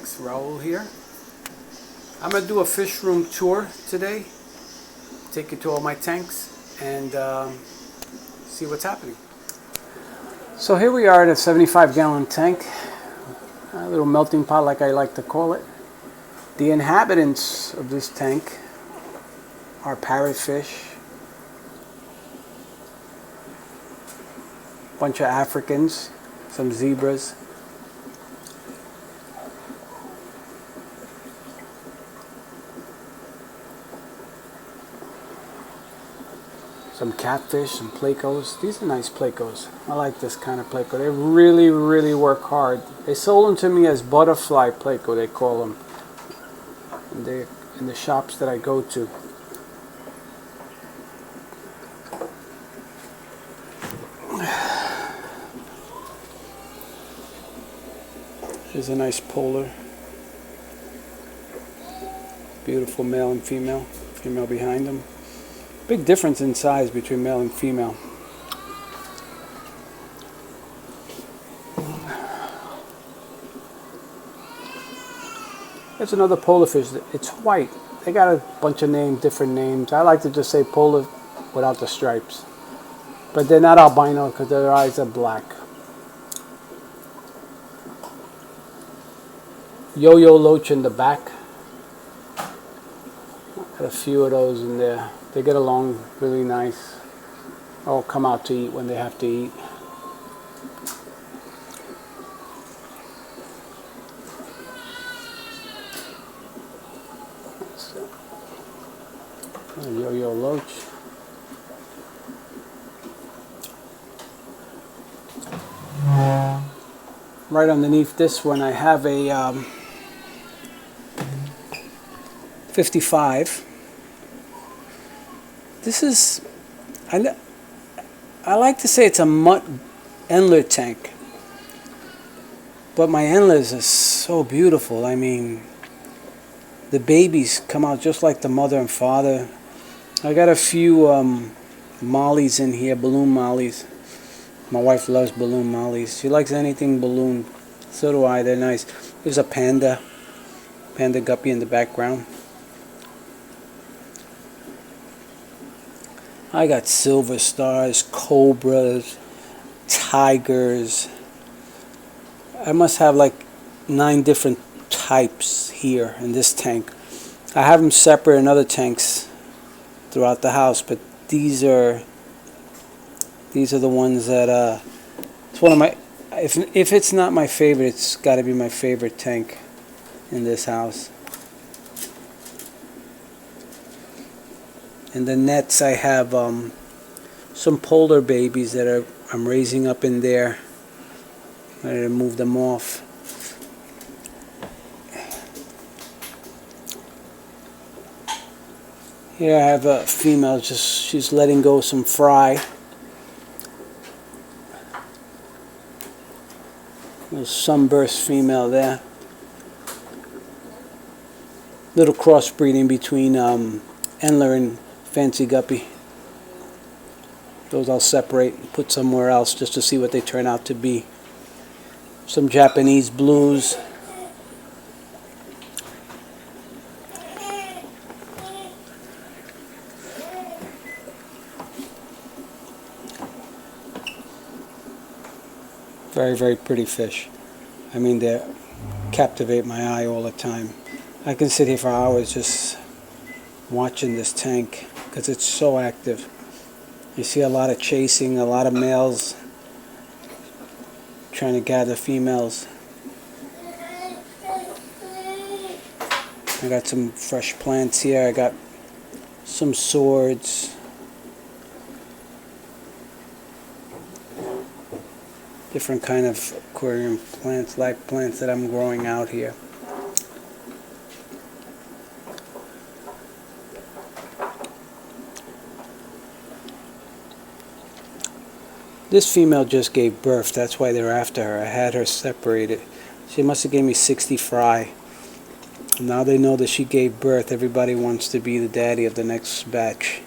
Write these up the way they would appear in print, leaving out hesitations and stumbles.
Tanks. Raul here. I'm going to do a fish room tour today. Take you to all my tanks and see what's happening. So here we are at a 75-gallon tank, a little melting pot like I like to call it. The inhabitants of this tank are parrotfish, a bunch of Africans, some zebras, some catfish, some plecos. These are nice plecos. I like this kind of pleco. They really, really work hard. They sold them to me as butterfly pleco, they call them, in the shops that I go to. Here's a nice polar. Beautiful male and female. Female behind them. Big difference in size between male and female. There's another polar fish. It's white. They got a bunch of names, different names. I like to just say polar without the stripes. But they're not albino because their eyes are black. Yo-yo loach in the back. Got a few of those in there. They get along really nice. All come out to eat when they have to eat. Yo-yo loach. Right underneath this one I have a 55. This is, I like to say it's a mutt Endler tank, but my Endlers are so beautiful. I mean, the babies come out just like the mother and father. I got a few mollies in here, balloon mollies. My wife loves balloon mollies. She likes anything balloon. So do I. They're nice. There's a panda guppy in the background. I got silver stars, cobras, tigers. I must have like 9 different types here in this tank. I have them separate in other tanks throughout the house, but these are the ones that it's one of my, if it's not my favorite, it's got to be my favorite tank in this house. In the nets I have some polar babies that I'm raising up in there. I'm ready to move them off. Here I have a female, she's letting go some fry. Little sunburst female there. Little crossbreeding between Endler and Fancy Guppy. Those I'll separate and put somewhere else just to see what they turn out to be. Some Japanese blues. Very, very pretty fish. I mean, they captivate my eye all the time. I can sit here for hours just watching this tank because it's so active. You see a lot of chasing, a lot of males trying to gather females. I got some fresh plants here. I got some swords. Different kind of aquarium plants, like plants that I'm growing out here. This female just gave birth, that's why they're after her. I had her separated. She must have gave me 60 fry. Now they know that she gave birth. Everybody wants to be the daddy of the next batch.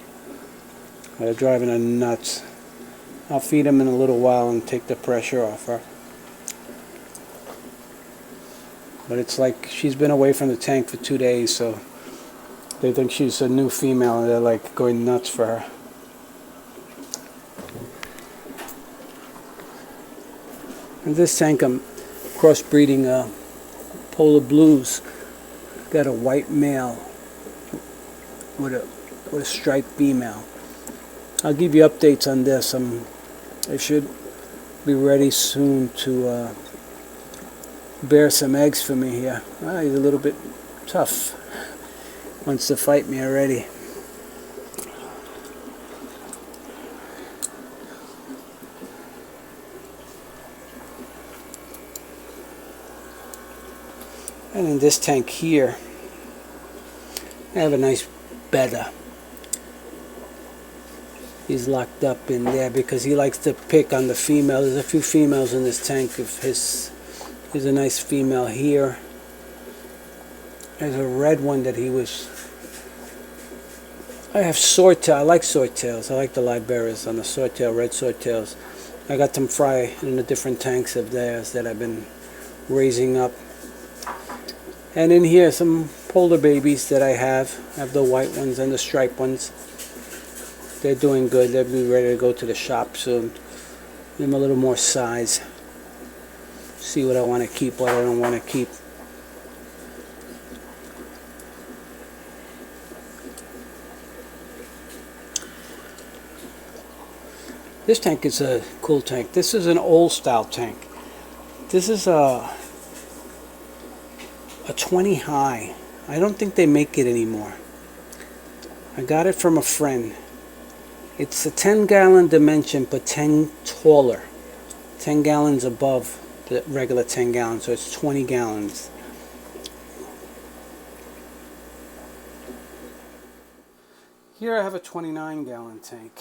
They're driving her nuts. I'll feed them in a little while and take the pressure off her. But it's like she's been away from the tank for 2 days, so they think she's a new female, and they're like going nuts for her. In this tank, I'm crossbreeding Polar Blues. Got a white male with a striped female. I'll give you updates on this. I should be ready soon to bear some eggs for me here. He's a little bit tough. Wants to fight me already. And in this tank here, I have a nice betta. He's locked up in there because he likes to pick on the female. There's a few females in this tank of his. There's a nice female here. There's a red one that he was. I have swordtail. I like swordtails. I like the Liberas on the swordtail, red swordtails. I got them fry in the different tanks of theirs that I've been raising up. And in here, some polar babies that I have. I have the white ones and the striped ones. They're doing good. They'll be ready to go to the shop soon. Give them a little more size. See what I want to keep, what I don't want to keep. This tank is a cool tank. This is an old style tank. This is a 20 high. I don't think they make it anymore. I got it from a friend. It's a 10-gallon dimension, but 10 taller. 10 gallons above the regular 10 gallons, so it's 20 gallons. Here I have a 29-gallon tank.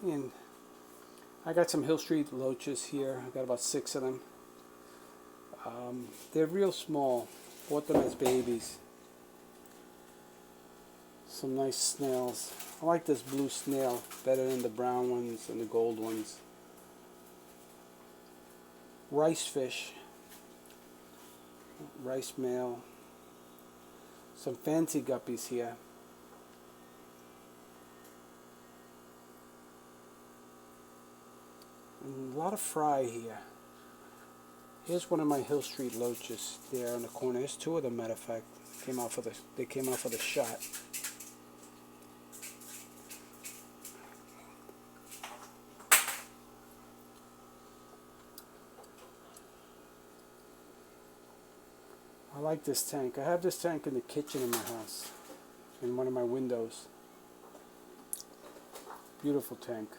And I got some Hill Street loaches here. I got about 6 of them. They're real small. Bought them as babies. Some nice snails. I like this blue snail better than the brown ones and the gold ones. Rice fish. Rice male. Some fancy guppies here. And a lot of fry here. Here's one of my Hill Street loaches there in the corner. There's 2 of them, matter of fact. They came out for the shot. I like this tank. I have this tank in the kitchen in my house, in one of my windows. Beautiful tank.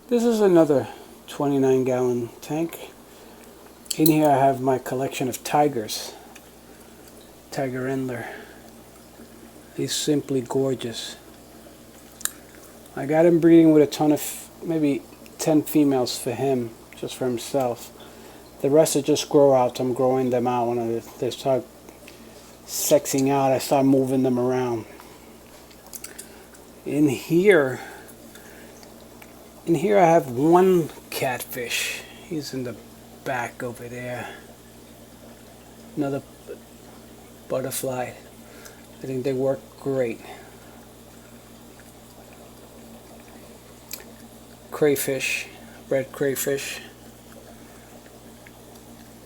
This is another 29-gallon tank. In here I have my collection of tigers. Tiger Endler. He's simply gorgeous. I got him breeding with a ton of, maybe 10 females for him, just for himself. The rest are just grow outs. I'm growing them out. When they start sexing out, I start moving them around. In here I have one catfish. He's in the back over there. Another butterfly. I think they work great. Crayfish, red crayfish.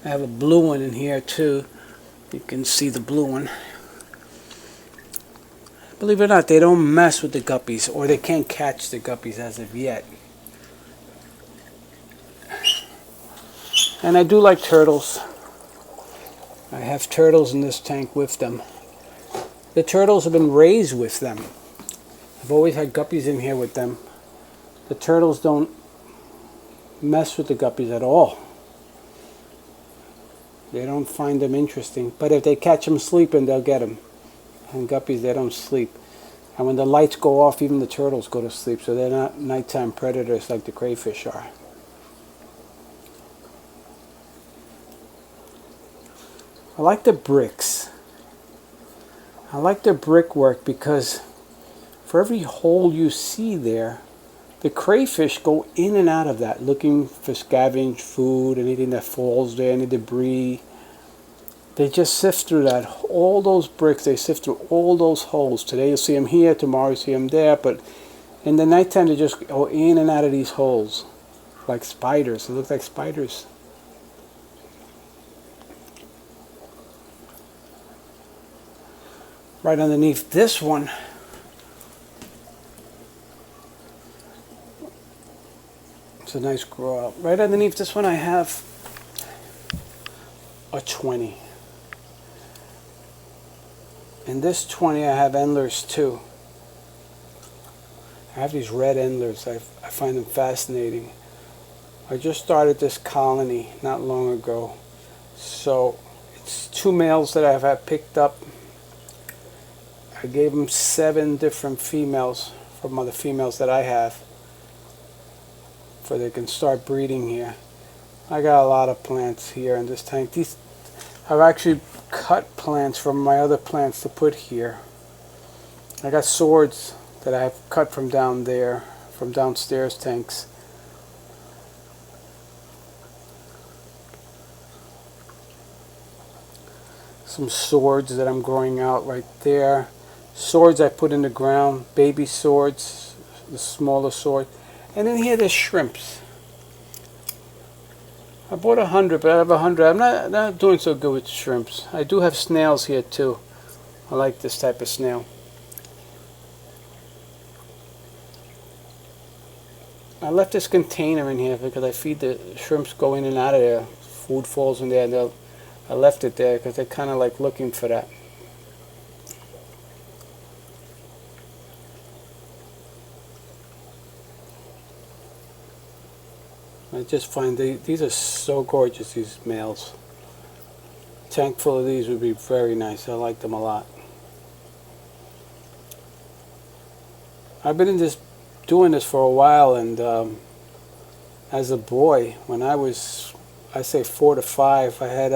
I have a blue one in here too. You can see the blue one. Believe it or not, they don't mess with the guppies, or they can't catch the guppies as of yet. And I do like turtles. I have turtles in this tank with them. The turtles have been raised with them. I've always had guppies in here with them. The turtles don't mess with the guppies at all. They don't find them interesting. But if they catch them sleeping, they'll get them. And guppies, they don't sleep. And when the lights go off, even the turtles go to sleep. So they're not nighttime predators like the crayfish are. I like the bricks. I like the brickwork because for every hole you see there, the crayfish go in and out of that, looking for scavenged food, anything that falls there, any debris. They just sift through that, all those bricks, they sift through all those holes. Today you'll see them here, tomorrow you'll see them there, but in the nighttime they just go in and out of these holes, like spiders. They look like spiders. Right underneath this one, it's a nice grow out. Right underneath this one I have a 20. In this 20 I have endlers too. I have these red endlers. I find them fascinating. I just started this colony not long ago. So it's 2 males that I have had picked up. I gave them 7 different females from other females that I have, so they can start breeding here. I got a lot of plants here in this tank. These, I've actually cut plants from my other plants to put here. I got swords that I have cut from down there, from downstairs tanks. Some swords that I'm growing out right there. Swords I put in the ground, baby swords, the smaller sword. And then here there's shrimps. I bought 100, but out of 100, I'm not doing so good with shrimps. I do have snails here too. I like this type of snail. I left this container in here because I feed the shrimps go in and out of there. Food falls in there, and I left it there because they're kind of like looking for that. I just find these are so gorgeous, these males. A tank full of these would be very nice. I like them a lot. I've been doing this for a while, and as a boy, when I was, I say 4 to 5, I had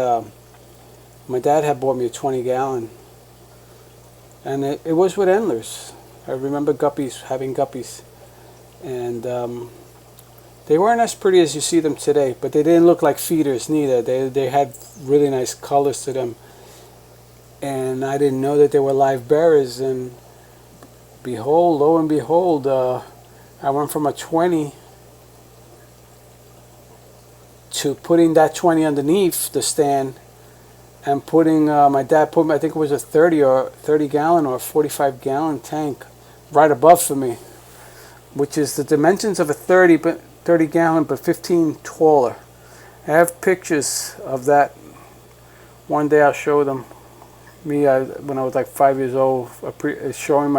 my dad had bought me a 20-gallon, and it was with endlers. I remember guppies, having guppies, and they weren't as pretty as you see them today, but they didn't look like feeders neither. They had really nice colors to them, and I didn't know that they were live bearers. And behold, lo and behold, I went from a 20 to putting that 20 underneath the stand, and putting my dad put me, I think it was a 30-gallon or a 45-gallon tank right above for me, which is the dimensions of a 30-gallon, but 15 taller. I have pictures of that. One day I'll show them. When I was like 5 years old, showing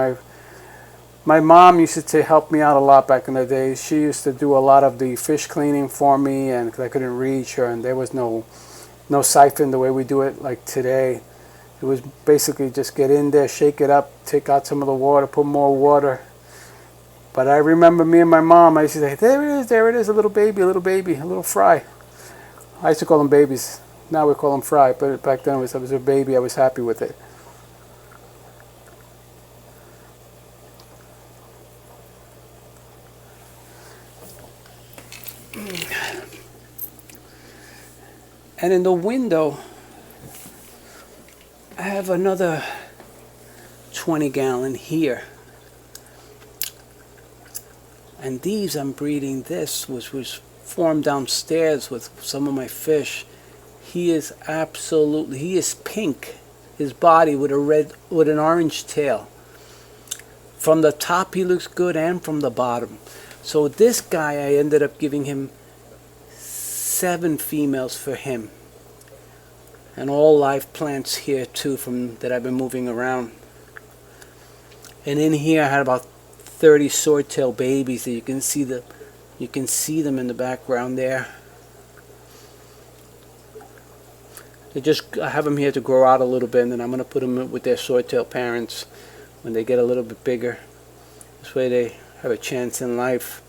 my mom used to help me out a lot back in the day. She used to do a lot of the fish cleaning for me, and because I couldn't reach her, and there was no siphon the way we do it like today. It was basically just get in there, shake it up, take out some of the water, put more water. But I remember me and my mom, I used to say, there it is, a little baby, a little fry. I used to call them babies. Now we call them fry, but back then it was a baby. I was happy with it. And in the window, I have another 20-gallon here. And these I'm breeding this, which was formed downstairs with some of my fish. He is pink. His body with an orange tail. From the top he looks good, and from the bottom. So this guy, I ended up giving him 7 females for him. And all live plants here too that I've been moving around. And in here I had about 30 swordtail babies that you can see them in the background there. I have them here to grow out a little bit, and then I'm going to put them with their swordtail parents when they get a little bit bigger. This way they have a chance in life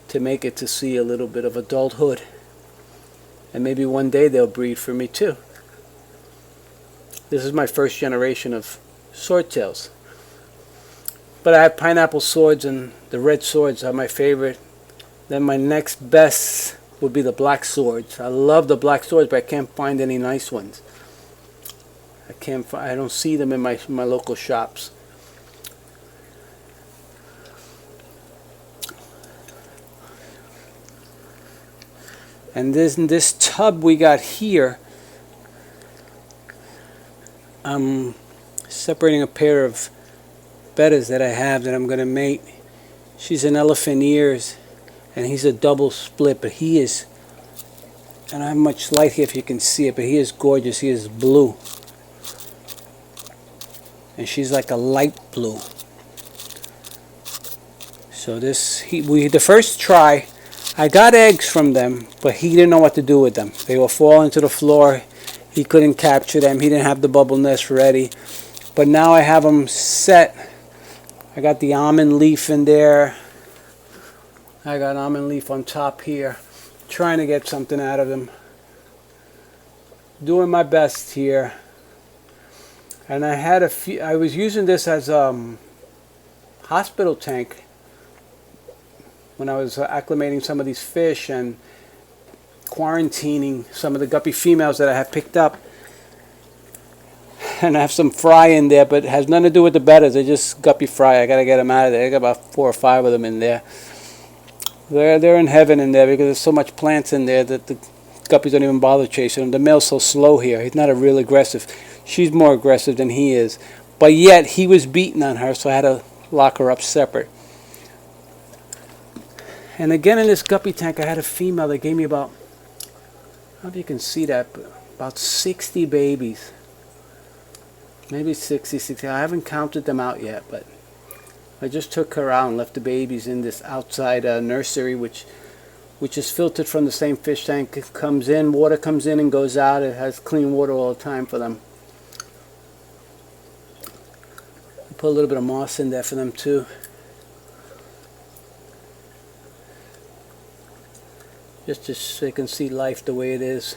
to make it to see a little bit of adulthood. And maybe one day they'll breed for me too. This is my first generation of swordtails. But I have pineapple swords, and the red swords are my favorite. Then my next best would be the black swords. I love the black swords, but I can't find any nice ones. I don't see them in my local shops. And this tub we got here, I'm separating a pair of bettas that I have that I'm going to mate. She's an elephant ears, and he's a double split, but he is, I don't have much light here if you can see it, but he is gorgeous. He is blue. And she's like a light blue. So the first try, I got eggs from them, but he didn't know what to do with them. They were falling to the floor. He couldn't capture them. He didn't have the bubble nest ready. But now I have them set. I got the almond leaf in there. I got almond leaf on top here. Trying to get something out of them. Doing my best here. And I had I was using this as a hospital tank when I was acclimating some of these fish and quarantining some of the guppy females that I have picked up. And I have some fry in there, but it has nothing to do with the bettas. They're just guppy fry. I gotta get them out of there. I got about 4 or 5 of them in there. They're in heaven in there because there's so much plants in there that the guppies don't even bother chasing them. The male's so slow here. He's not a real aggressive. She's more aggressive than he is. But yet he was beating on her, so I had to lock her up separate. And again in this guppy tank, I had a female that gave me about, I don't know if you can see that, but about 60 babies. Maybe 60. I haven't counted them out yet, but I just took her out and left the babies in this outside nursery, which is filtered from the same fish tank. It comes in, water comes in and goes out. It has clean water all the time for them. I put a little bit of moss in there for them too. Just so they can see life the way it is.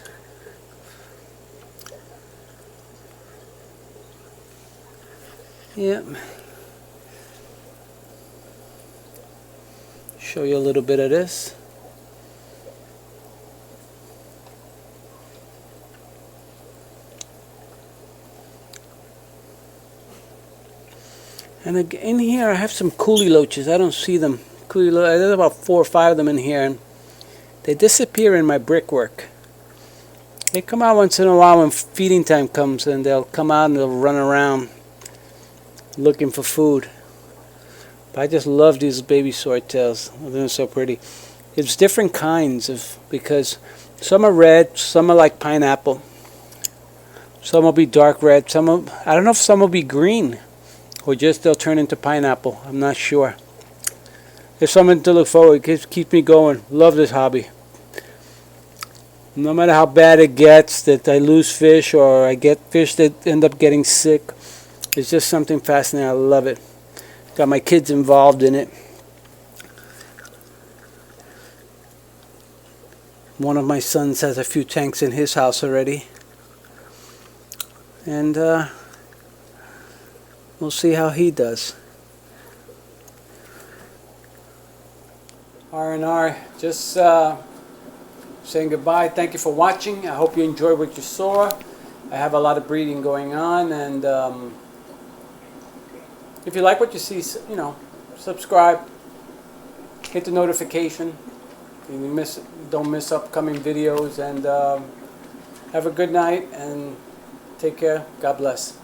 Yep. Show you a little bit of this. And in here I have some coolie loaches. I don't see them. There's about 4 or 5 of them in here, and they disappear in my brickwork. They come out once in a while when feeding time comes, and they'll come out and they'll run around looking for food. But I just love these baby swordtails. They're so pretty. It's different kinds because some are red, some are like pineapple. Some will be dark red. I don't know if some will be green, or just they'll turn into pineapple. I'm not sure. It's something to look forward to. It keeps me going. Love this hobby. No matter how bad it gets, that I lose fish or I get fish that end up getting sick, it's just something fascinating. I love it. Got my kids involved in it. One of my sons has a few tanks in his house already. And we'll see how he does. R&R, just saying goodbye. Thank you for watching. I hope you enjoyed what you saw. I have a lot of breeding going on, and if you like what you see, subscribe, hit the notification. Don't miss upcoming videos, and have a good night and take care. God bless.